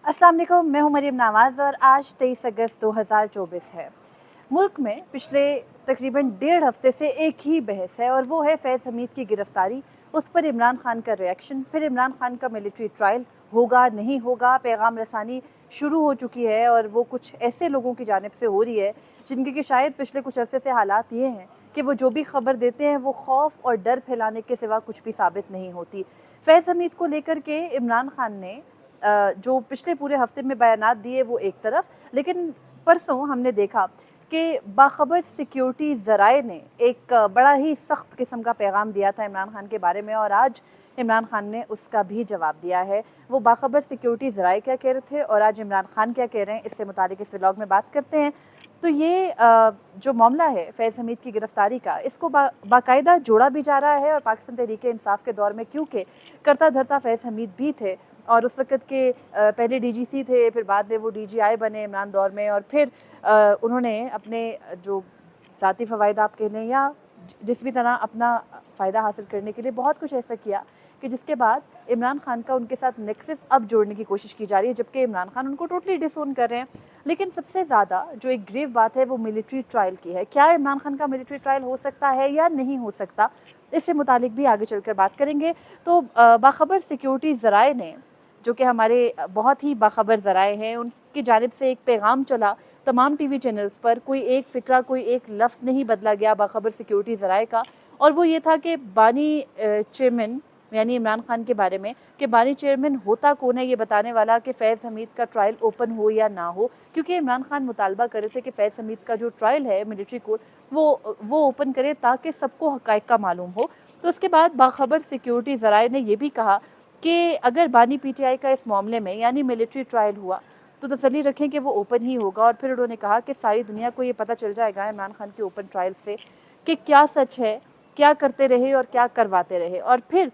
अस्सलाम वालेकुम, मैं हूं मरीम नवाज़ और आज 23 अगस्त 2024 है। मुल्क में पिछले तकरीबन डेढ़ हफ्ते से एक ही बहस है और वो है फैज़ हमीद की गिरफ्तारी, उस पर इमरान खान का रिएक्शन, फिर इमरान खान का मिलिट्री ट्रायल होगा नहीं होगा, पैगाम रसानी शुरू हो चुकी है और वो कुछ ऐसे लोगों की जानिब से हो रही है जिनके कि शायद पिछले कुछ अरसे से हालात ये हैं कि वो जो भी खबर देते हैं वो खौफ और डर फैलाने के सिवा कुछ भी साबित नहीं होती। फैज़ हमीद को लेकर के इमरान खान ने जो पिछले पूरे हफ्ते में बयानात दिए वो एक तरफ, लेकिन परसों हमने देखा कि बाखबर सिक्योरिटी ज़राए ने एक बड़ा ही सख्त किस्म का पैगाम दिया था इमरान खान के बारे में और आज इमरान खान ने उसका भी जवाब दिया है। वो बाखबर सिक्योरिटी ज़राए क्या कह रहे थे और आज इमरान खान क्या कह रहे हैं, इससे मुतालिक इस व्लॉग में बात करते हैं। तो ये जो मामला है फैज़ हमीद की गिरफ्तारी का, इसको बाकायदा जोड़ा भी जा रहा है और पाकिस्तान तहरीक इंसाफ के दौर में, क्योंकि करता धरता फैज़ हमीद भी थे और उस वक़्त के पहले डीजीसी थे, फिर बाद में वो डीजीआई बने इमरान दौर में और फिर उन्होंने अपने जो ज़ाती फ़वाइद आप कह लें या जिस भी तरह अपना फ़ायदा हासिल करने के लिए बहुत कुछ ऐसा किया कि जिसके बाद इमरान खान का उनके साथ नेक्सस अब जोड़ने की कोशिश की जा रही है, जबकि इमरान खान उनको टोटली डिसोन कर रहे हैं। लेकिन सबसे ज़्यादा जो एक ग्रेव बात है वो मिलिट्री ट्रायल की है। क्या इमरान खान का मिलिट्री ट्रायल हो सकता है या नहीं हो सकता, इससे मुतालिक भी आगे चलकर बात करेंगे। तो बाखबर सिक्योरिटी ज़राए ने, जो कि हमारे बहुत ही बाखबर ज़राए हैं, उनकी जानिब से एक पैगाम चला तमाम टीवी चैनल्स पर, कोई एक फ़िक्रा, कोई एक लफ्ज़ नहीं बदला गया बाखबर सिक्योरिटी ज़राए का, और वो ये था कि बानी चेयरमैन यानी इमरान खान के बारे में कि बानी चेयरमैन होता कौन है ये बताने वाला, कि फैज़ हमीद का ट्रायल ओपन हो या ना हो, क्योंकि इमरान खान मुतालबा कर रहे थे कि फ़ैज़ हमीद का जो ट्रायल है मिलिट्री कोर्ट वो ओपन करे ताकि सबको हक़ाइक़ का मालूम हो। तो उसके बाद बाखबर सिक्योरिटी ज़राए ने यह भी कहा कि अगर बानी पीटीआई का इस मामले में यानी मिलिट्री ट्रायल हुआ तो तसल्ली रखें कि वो ओपन ही होगा, और फिर उन्होंने कहा कि सारी दुनिया को ये पता चल जाएगा इमरान खान के ओपन ट्रायल से कि क्या सच है, क्या करते रहे और क्या करवाते रहे। और फिर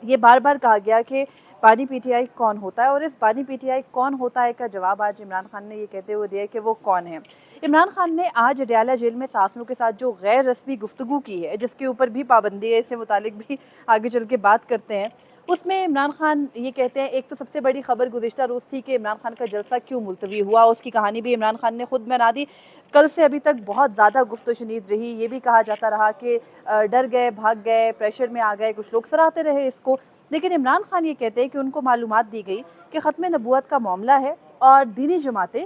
ये बार बार कहा गया कि बानी पीटीआई कौन होता है, और इस बानी पीटीआई कौन होता है का जवाब आज इमरान खान ने ये कहते हुए दिया कि वो कौन है। इमरान खान ने आज अडयाला जेल में साफियों के साथ जो गैर रस्मी गुफ्तगू की है, जिसके ऊपर भी पाबंदी है, इससे मुतालिक भी आगे चल के बात करते हैं, उसमें इमरान खान ये कहते हैं, एक तो सबसे बड़ी खबर गुज़िश्ता रोज़ थी कि इमरान खान का जलसा क्यों मुलतवी हुआ, उसकी कहानी भी इमरान खान ने खुद बना दी। कल से अभी तक बहुत ज़्यादा गुफ्तशनीद रही, ये भी कहा जाता रहा कि डर गए, भाग गए, प्रेशर में आ गए, कुछ लोग सराहते रहे इसको। लेकिन इमरान खान ये कहते हैं कि उनको मालूमात दी गई कि ख़त्म नबूवत का मामला है और दीनी जमातें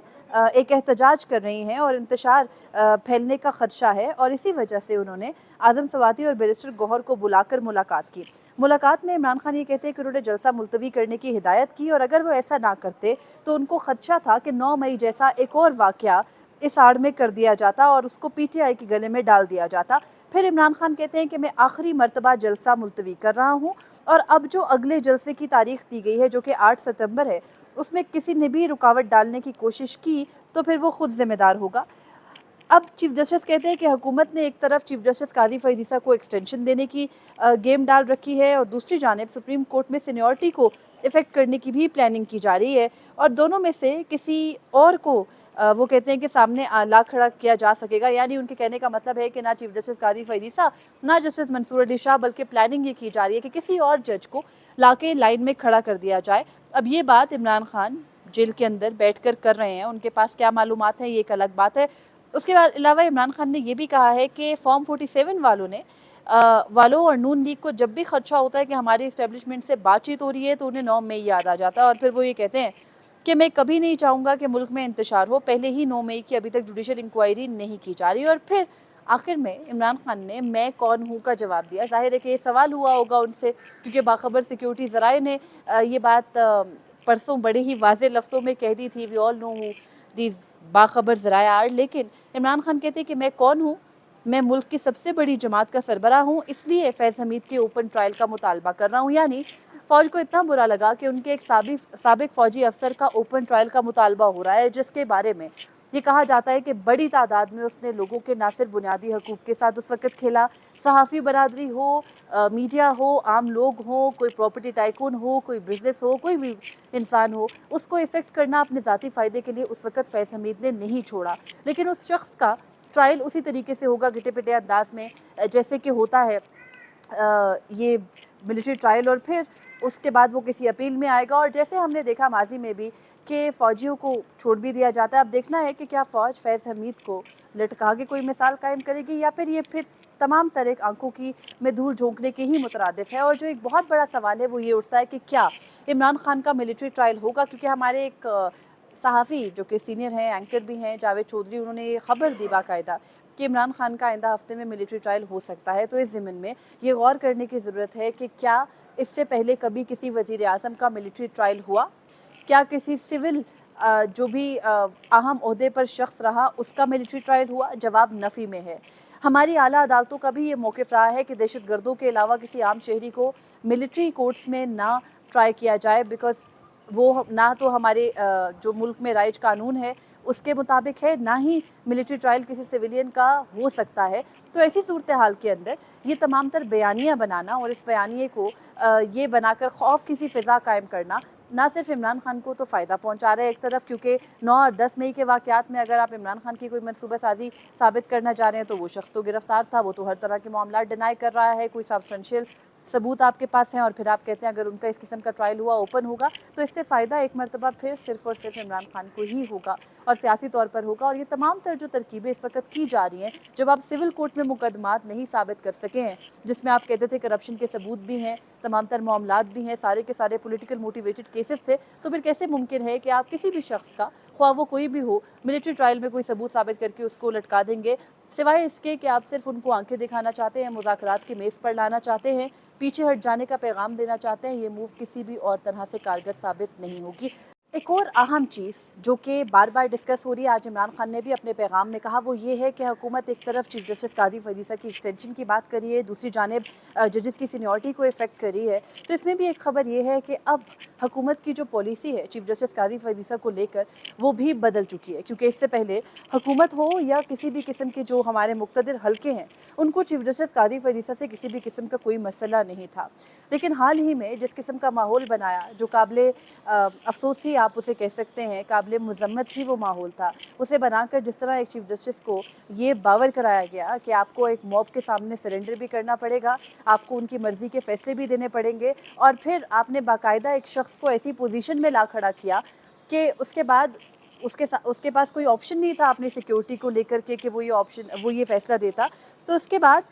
एक एहतजाज कर रही हैं और इंतशार फैलने का ख़दशा है, और इसी वजह से उन्होंने आज़म सवाती और बैरिस्टर गौहर को बुलाकर मुलाकात की। मुलाकात में इमरान खान ये कहते हैं कि उन्होंने जलसा मुलतवी करने की हिदायत की, और अगर वो ऐसा ना करते तो उनको खदशा था कि 9 मई जैसा एक और वाक़या इस आड़ में कर दिया जाता और उसको पीटीआई के गले में डाल दिया जाता। फिर इमरान खान कहते हैं कि मैं आखिरी मरतबा जलसा मुलतवी कर रहा हूँ और अब जो अगले जलसे की तारीख दी गई है जो कि 8 सितंबर है, उसमें किसी ने भी रुकावट डालने की कोशिश की तो फिर वो खुद जिम्मेदार होगा। अब चीफ जस्टिस कहते हैं कि हुकूमत ने एक तरफ चीफ जस्टिस कादी फईद ईसा को एक्सटेंशन देने की गेम डाल रखी है और दूसरी जानिब सुप्रीम कोर्ट में सीनियरिटी को इफ़ेक्ट करने की भी प्लानिंग की जा रही है, और दोनों में से किसी और को वो कहते हैं कि सामने ला खड़ा किया जा सकेगा। यानी उनके कहने का मतलब है कि ना चीफ जस्टिस कादी फईद ईसा, ना जस्टिस मंसूर अली शाह, बल्कि प्लानिंग ये की जा रही है कि किसी और जज को लाके लाइन में खड़ा कर दिया जाए। अब ये बात इमरान खान जेल के अंदर बैठकर कर रहे हैं, उनके पास क्या मालूमात है ये एक अलग बात है। उसके बाद अलावा इमरान खान ने यह भी कहा है कि फॉर्म 47 वालों और नून लीग को जब भी खदशा होता है कि हमारी इस्टेब्लिशमेंट से बातचीत हो रही है तो उन्हें 9 मई याद आ जाता है, और फिर वो ये कहते हैं कि मैं कभी नहीं चाहूँगा कि मुल्क में इंतशार हो, पहले ही 9 मई की अभी तक जुडिशल इंक्वायरी नहीं की जा रही। और फिर आखिर में इमरान खान ने मैं कौन हूँ का जवाब दिया। जाहिर है कि ये सवाल हुआ होगा उनसे, क्योंकि बाखबर सिक्योरिटी ज़राए ने ये बात परसों बड़े ही वाज़े लफ्ज़ों में कह दी थी, वी ऑल नो हूँ दीज बाखबर ज़राए आर। लेकिन इमरान खान कहते हैं कि मैं कौन हूँ, मैं मुल्क की सबसे बड़ी जमात का सरबराह हूँ, इसलिए फैज़ हमीद के ओपन ट्रायल का मुतालबा कर रहा हूँ। यानी फ़ौज को इतना बुरा लगा कि उनके एक साबिक फ़ौजी अफसर का ओपन ट्रायल का मुतालबा हो रहा है, जिसके बारे में ये कहा जाता है कि बड़ी तादाद में उसने लोगों के ना सिर्फ बुनियादी हकूक़ के साथ उस वक़्त खेला, सहाफ़ी बरादरी हो, मीडिया हो, आम लोग हों, कोई प्रॉपर्टी टाइकून हो, कोई बिज़नेस हो, कोई भी इंसान हो, उसको इफ़ेक्ट करना अपने ज़ाती फ़ायदे के लिए उस वक़्त फैज़ हमीद ने नहीं छोड़ा। लेकिन उस शख्स का ट्रायल उसी तरीके से होगा, घिटे-पिटे अंदाज में, जैसे कि होता है ये मिलिट्री ट्रायल। और फिर उसके बाद वो किसी अपील में आएगा। और जैसे हमने देखा माजी में भी कि फ़ौजियों को छोड़ भी दिया जाता है। अब देखना है कि क्या फ़ौज फैज़ हमीद को लटका के कोई मिसाल कायम करेगी या फिर ये फिर तमाम तरह आंखों की में धूल झोंकने के ही मुतरादिफ है। और जो एक बहुत बड़ा सवाल है वो ये उठता है कि क्या इमरान खान का मिलिट्री ट्रायल होगा, क्योंकि हमारे एक सहाफ़ी जो कि सीनियर हैं, एंकर भी हैं, जावेद चौधरी, उन्होंने ये खबर दी बाकायदा कि इमरान खान का आइंदा हफ्ते में मिलिट्री ट्रायल हो सकता है। तो इस ज़िम्न में ये गौर करने की ज़रूरत है कि क्या इससे पहले कभी किसी वज़ीर आज़म का मिलिट्री ट्रायल हुआ, क्या किसी सिविल जो भी अहम ओहदे पर शख्स रहा उसका मिलिट्री ट्रायल हुआ? जवाब नफ़ी में है। हमारी आला अदालतों का भी ये मौक़िफ़ रहा है कि दहशतगर्दों के अलावा किसी आम शहरी को मिलिट्री कोर्ट्स में ना ट्राई किया जाए, बिकॉज़ वो ना तो हमारे जो मुल्क में राइज कानून है उसके मुताबिक है, ना ही मिलिट्री ट्रायल किसी सिविलियन का हो सकता है। तो ऐसी सूरत हाल के अंदर ये तमाम तर बयानियाँ बनाना और इस बयानिए को ये बनाकर खौफ किसी फ़िज़ा कायम करना ना सिर्फ इमरान खान को तो फ़ायदा पहुंचा रहा है एक तरफ, क्योंकि 9 और 10 मई के वाक़यात में अगर आप इमरान खान की कोई मनसूबा साजी साबित करना चाह रहे हैं तो वो शख्स तो गिरफ्तार था, वो तो हर तरह के मामला डिनाई कर रहा है, कोई सब्सटेंशियल सबूत आपके पास हैं और फिर आप कहते हैं अगर उनका इस किस्म का ट्रायल हुआ, ओपन होगा, तो इससे फ़ायदा एक मरतबा फिर सिर्फ और सिर्फ इमरान खान को ही होगा और सियासी तौर पर होगा। और ये तमाम तर जो तरकीबें इस वक्त की जा रही हैं, जब आप सिविल कोर्ट में मुकदमात नहीं साबित कर सके हैं, जिसमें आप कहते थे करप्शन के सबूत भी हैं, तमाम तर मामलात भी हैं, सारे के सारे पॉलिटिकल मोटिवेटेड केसेस से, तो फिर कैसे मुमकिन है कि आप किसी भी शख्स का, ख्वाह वो कोई भी हो, मिलिट्री ट्रायल में कोई सबूत साबित करके उसको लटका देंगे, सिवाय इसके कि आप सिर्फ उनको आंखें दिखाना चाहते हैं, मुज़ाकरात की मेज़ पर लाना चाहते हैं, पीछे हट जाने का पैगाम देना चाहते हैं। ये मूव किसी भी और तरह से कारगर साबित नहीं होगी। एक और अहम चीज़ जो कि बार बार डिस्कस हो रही है, आज इमरान खान ने भी अपने पैगाम में कहा, वो ये है कि हुकूमत एक तरफ चीफ जस्टिस कादी फरीसा की एक्सटेंशन की बात करी है, दूसरी जानिब जजेस की सीनियरिटी को इफेक्ट करी है। तो इसमें भी एक खबर ये है कि अब हुकूमत की जो पॉलिसी है चीफ जस्टिस कादी फरीसा को लेकर वो भी बदल चुकी है, क्योंकि इससे पहले हुकूमत हो या किसी भी किस्म के जो हमारे मुक़्तदिर हल्के हैं, उनको चीफ जस्टिस कादी फरीसा से किसी भी किस्म का कोई मसला नहीं था। लेकिन हाल ही में जिस किस्म का माहौल बनाया, जो काबिले अफसोस ही आप उसे कह सकते हैं, काबिले मज़म्मत ही वो माहौल था, उसे बनाकर जिस तरह एक चीफ जस्टिस को ये बावर कराया गया कि आपको एक मॉब के सामने सरेंडर भी करना पड़ेगा, आपको उनकी मर्ज़ी के फ़ैसले भी देने पड़ेंगे, और फिर आपने बाकायदा एक शख्स को ऐसी पोजीशन में ला खड़ा किया कि उसके बाद उसके पास कोई ऑप्शन नहीं था अपनी सिक्योरिटी को लेकर के कि वो ये फ़ैसला देता। तो उसके बाद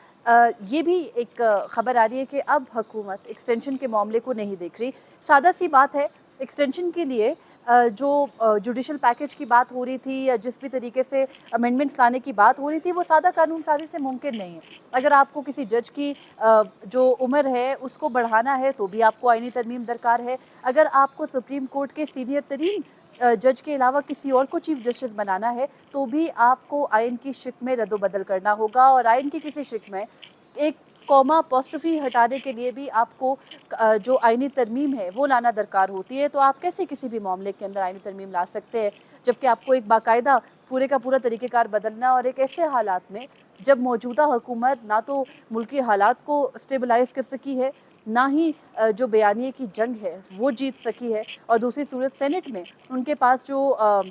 ये भी एक खबर आ रही है कि अब हुकूमत एक्सटेंशन के मामले को नहीं देख रही। सादा सी बात है, एक्सटेंशन के लिए जो जुडिशल पैकेज की बात हो रही थी या जिस भी तरीके से अमेंडमेंट्स लाने की बात हो रही थी, वो सादा कानून साजी से मुमकिन नहीं है। अगर आपको किसी जज की जो उम्र है उसको बढ़ाना है तो भी आपको आईनी तरमीम दरकार है। अगर आपको सुप्रीम कोर्ट के सीनियर तरीन जज के अलावा किसी और को चीफ जस्टिस बनाना है तो भी आपको आइन की शिक में रद्दोबदल करना होगा, और आइन की किसी शिक में एक कॉमा अपॉस्ट्रोफी हटाने के लिए भी आपको जो आइनी तरमीम है वो लाना दरकार होती है। तो आप कैसे किसी भी मामले के अंदर आइनी तरमीम ला सकते हैं, जबकि आपको एक बाकायदा पूरे का पूरा तरीक़ेकार बदलना, और एक ऐसे हालात में जब मौजूदा हुकूमत ना तो मुल्की हालात को स्टेबलाइज़ कर सकी है, ना ही जो बयानिए की जंग है वो जीत सकी है, और दूसरी सूरत सेनेट में उनके पास जो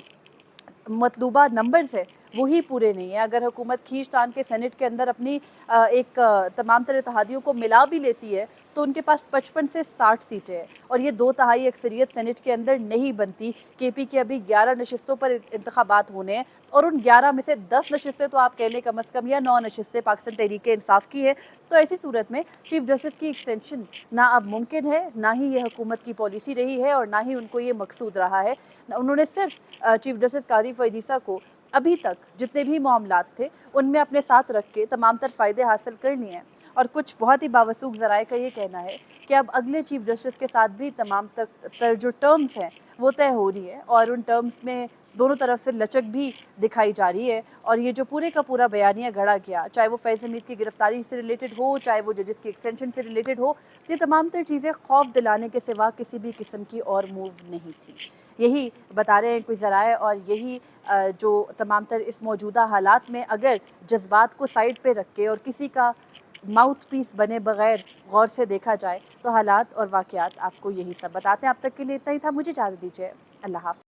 मतलूबा नंबर्स है वही पूरे नहीं है। अगर हुकूमत खींचतान के सेनेट के अंदर अपनी तमाम तरह इत्तेहादियों को मिला भी लेती है तो उनके पास 55 से 60 सीटें हैं, और ये 2/3 अक्सरियत सेनेट के अंदर नहीं बनती। केपी के अभी 11 नशिस्तों पर इंतखाबात होने हैं, और उन 11 में से 10 नशिस्तें तो आप कह लें कम अज़ कम, या 9 नशिस्तें पाकिस्तान तहरीक-ए-इंसाफ की है। तो ऐसी सूरत में चीफ जस्टिस की एक्सटेंशन ना अब मुमकिन है, ना ही ये हुकूमत की पॉलिसी रही है, और ना ही उनको ये मकसूद रहा है। उन्होंने सिर्फ चीफ जस्टिस कादी फरीसा को अभी तक जितने भी मामलात थे उनमें अपने साथ रख के तमाम तर फ़ायदे हासिल कर लिए हैं। और कुछ बहुत ही बावसूख ज़राए का ये कहना है कि अब अगले चीफ जस्टिस के साथ भी तमाम तर जो टर्म्स हैं वो तय हो रही है, और उन टर्म्स में दोनों तरफ से लचक भी दिखाई जा रही है। और ये जो पूरे का पूरा बयानिया गढ़ा गया, चाहे वो फैज़ हमीद की गिरफ्तारी से रिलेटेड हो, चाहे वो जजेस की एक्सटेंशन से रिलेटेड हो, ये तमाम तर चीज़ें खौफ दिलाने के सिवा किसी भी किस्म की और मूव नहीं थी। यही बता रहे हैं कुछ ज़राए, और यही जो तमाम तर इस मौजूदा हालात में अगर जज्बात को साइड पे रख के और किसी का माउथ पीस बने बगैर गौर से देखा जाए तो हालात और वाक़यात आपको यही सब बताते हैं। अब तक के लिए इतना ही था, मुझे इजाज़त दीजिए। अल्लाह हाफ़िज़।